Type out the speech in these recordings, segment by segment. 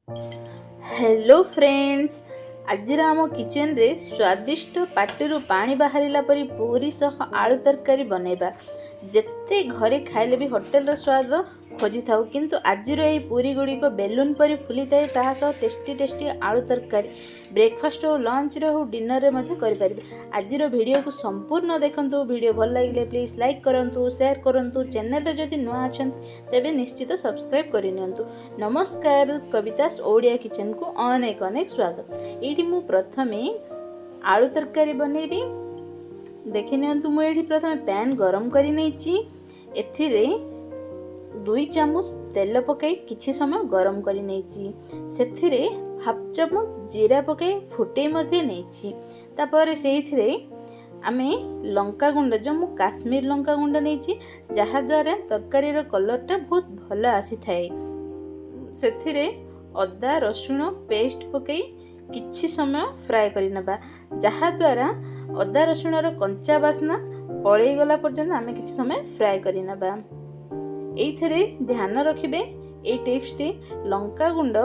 Hello friends, आज आम kitchen रे स्वादिष्ट पाटिरू पानी बाहरिला परी पूरी सह आलू तरकारी बनैबा। जेते घरे खाइले भी होटेल रो स्वाद खोजी थाउ, किंतु आजिर यही पूरी गुड़िक बेलून परी फुली थाए। ताहा सह टेस्टी टेस्टी आलू तरकारी ब्रेकफास्ट हो, लंच रे हो, डिनर रे मध्य करि परिबे। आजिर वीडियो को संपूर्ण देखंतु। वीडियो भल लागिले प्लीज लाइक करंतु, शेयर करंतु। चैनल रे जदि नुआ अछंती तेबे निश्चित सब्सक्राइब करिनियंतु। नमस्कार, कवितास ओडिया किचन को अनेक अनेक स्वागत। एठी मु प्रथमे आलू तरकारी बनेबी। देखि नियंतु, मु एठी प्रथमे पैन गरम करि नैची। एथिरे 2 चामच तेल पकाई किछि समय गरम करि नैची। सेथिरे हाफ चामच जीरा पकाई फुटै मध्ये नैची। तापर सेथिरे आमे लंका गुंड, जो मु काश्मीर लंका गुंड नैची, जहा द्वारा तरकारी रो कलरटा बहुत भल आसी थाए। सेथिरे अदा रसुण पेस्ट पकाई किछि समय फ्राए करि नबा, जहा द्वारा अदा रसुण रो कंचा बासना पळै गला पर्यंत आमे किछि समय फ्राए करि नबा। एइथरे ध्यान रखिबे, ए टिप्स टी लंका गुंड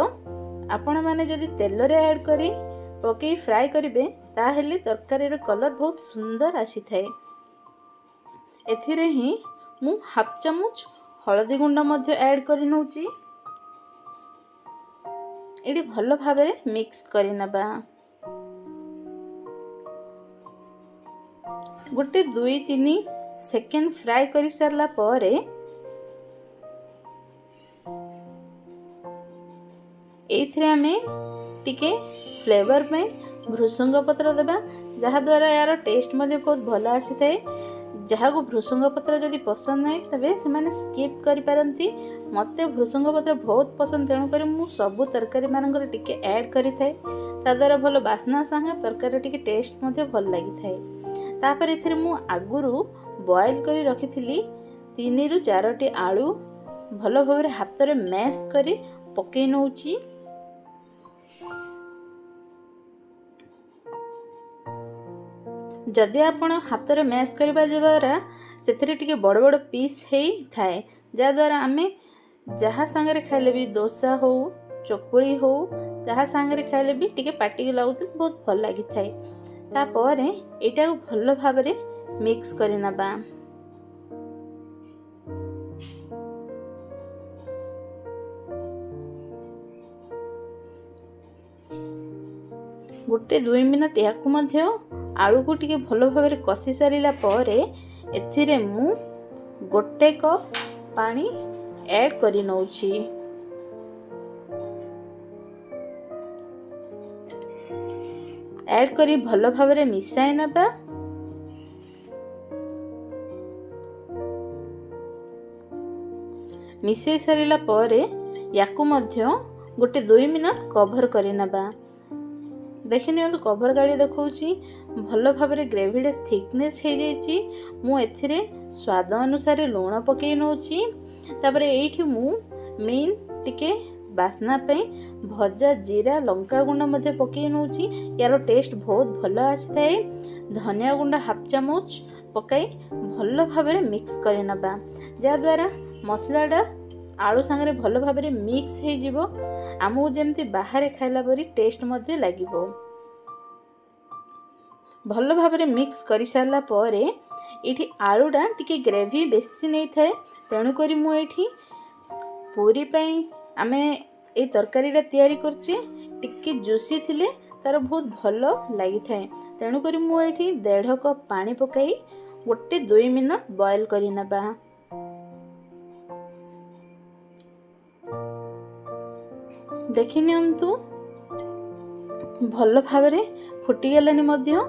आपण माने जदि तेल रे ऐड करी पकाई फ्राए करिवे ताहेले तरकारी रो कलर बहुत सुंदर आसी थाए। एथिरे ही मु हाफ चामच हळदी गुंड मध्ये ऐड करि नउची। एडी भल भाबरे मिक्स करि नबा। गोटे 2-3 सेकेंड फ्राए करि सरला परे एथिरे आमे टिके फ्लेवर में भृसंग पत्र देबा, जहा द्वारा यार टेस्ट मध्ये बहुत भल आसी थाए। जहा को भृसंग पत्र जदि पसंद नाही तबे से माने स्किप करि पारंती। मते भृसंग पत्र बहुत पसंद, तेणु करी मु सब तरकारी मानकर टिके ऐड करि थाए। ता द्वारा भल बासना संगे तरकारी टिके टेस्ट मध्ये भल लागि थाए। तापर एथिरे मु आगुरु बॉईल करि रखिथिली 3 रु 4 टी आलू भल भाबरे हाथ रे मैश करि पकेइ नउची। जदि आपण हाथ रे मैश करबा द्वारा सेथिरे टिके बड़ बड़ पीस हेई थाए, जा द्वारा आमे जहा संगे खाइले भी डोसा हो, चकुली हो, जहा संगे खाइले भी टिके पाटी के लागुत बहुत भल लागि थाए। तापर एटा को भल भाबरे मिक्स करि नबा। गोटे 2 मिनट याकु मध्य आलू को टिके भल भाबरे कसी सारिला परे एथिरे मु गोटे कप पानी ऐड करि नउची। ऐड करी भल भाबरे मिसाई नबा। मिसाई सारिला परे याकु मध्य गोटे 2 मिनट कवर करि नबा। देखि नियंतु, कवर गाड़ी देखौची भल भाबरे ग्रेवी थिकनेस हे जाईची। मु एथिरे स्वाद अनुसार लूण पकेइ नउची। तापर एठी मु मेन टिके बासना पे भजा जीरा लंका गुंड मध्ये पकेइ नउची। यार टेस्ट बहुत भल आसी थाए। धनिया गुंड हाफ चामच पकाई भल भाबरे मिक्स करि नबा, जा द्वारा मसलाडा आलू संगे भल भाबरे मिक्स हे जिवो। आमु जेमती बाहर खाइला परी टेस्ट मध्ये लागिवो। भल भाबरे मिक्स करि सारला परे एठी आलूडा टिके ग्रेवी बेसी नै थाए, तेणु करी मु एठी पूरी पई आमे ए तरकारीटा तयारी करछि। टिके जूसी थिले तार बहुत भल लागि थाए, तेणु करी मु एठी 1.5 कप पानी पकाई गोटे 2 मिनट बॉईल करि नबा। देखि नियंतु, भल भाबरे फुटी गलानी मध्य।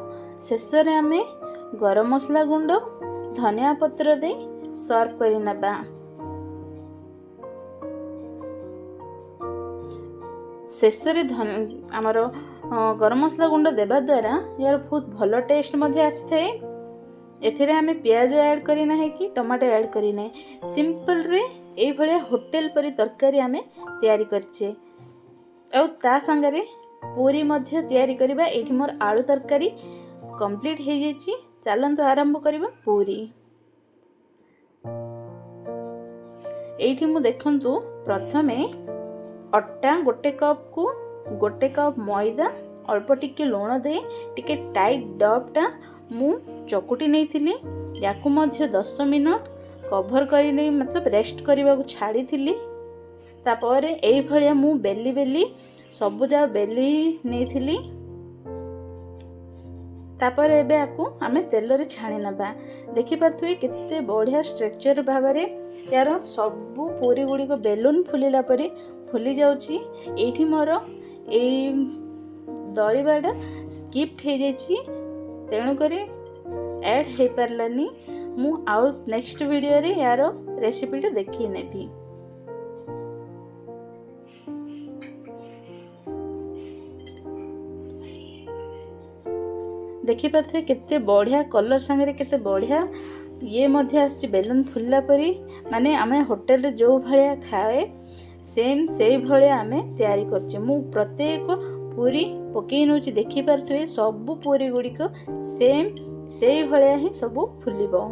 शेषरे आमे गरम मसला गुंड, धनिया पत्र दे सर्व करि नबा। शेषरे आमर गरम मसला गुंड देबा द्वारा यार बहुत भल टेस्ट मध्ये आसी थाए। एथिरे आमे प्याज ऐड करि नाही कि टमाटो ऐड करि नाही, सिंपल रे एई भलिया होटेल परी तरकारी आमे तयारी करछे। और ता संगरे पूरी मध्य तयारी करिबा। एठी मोर आलू तरकारी कंप्लीट हे जेची। चलंतु आरंभ करिबा पूरी। एठी मु देखंतु, प्रथमे अटा गोटे कप को गोटे कप मैदा अल्प टिके लुण दे टिके टाइट डबटा मु चकुटी नहीं थिली याकू मध्य 10 मिनट कभर करी नहीं मतलब रेस्ट करने को छाड़ी थिली। तापर एई भलिया मु बेली बेली सबुजा बेली नहीं थिली। तापर एबे आकु आमे तेल रे छाणी नबा। देखि पारथुए केते बढ़िया स्ट्रक्चर भाबरे यार सबु पूरी गुडी को बेलून फुलिला परी फुली जाउची। एठी मोर एई दळीबाडा स्किप्ट हे जाइची तेणु करी ऐड हे पारलानी। मु आउ नेक्स्ट वीडियो रे यार रेसिपीटा देखि नेबी। देखि पारथे केते बढ़िया कलर संगे केते बढ़िया ये मध्य आछि बेलून फुलला परी माने आमे होटल रे जो भलिया खाए सेम से भलिया आमे तयारी करछि। मु प्रत्येक पूरी पकई नउछि देखि पारथे सब पूरी गुडी को सेम से भलिया ही सब फुलिबो।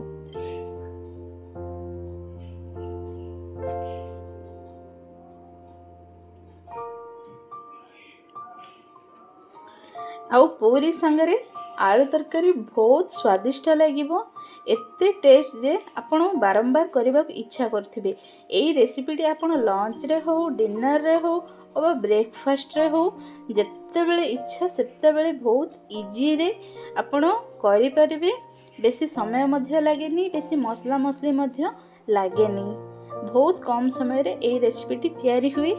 आउ पूरी संगे आलू तरकारी बहुत स्वादिष्ट लागिबो। एते टेस्ट जे आपण बारंबार करबा इच्छा करथिबे। एई रेसिपीटी आपण लंच रे हो डिनर रे हो और ब्रेकफास्ट रे हो जत्ते बेले इच्छा सेत्ते बेले बहुत इजी रे आपण करि परिबे। बेसी समय मध्य लागेनी बेसी मसला मसली मध्य लागेनी। बहुत कम समय रे एई रेसिपीटी तयारी हुई।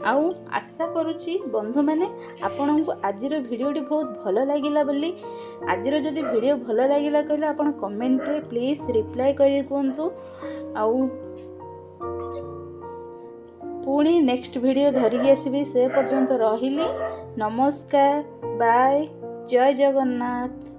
आउ आशा करुच्ची बंधु मैंने आपण को आजिर भिडियोटी बहुत भल लगिला बोली। आजिर जदि भिडियो भल लगिला कहले आपण कमेंट रे प्लीज रिप्लाई करि कोंतु। आउ पुणी नेक्स्ट वीडियो धरिकी आसबि से पर्यंत रहिली। नमस्कार बाय जय जगन्नाथ।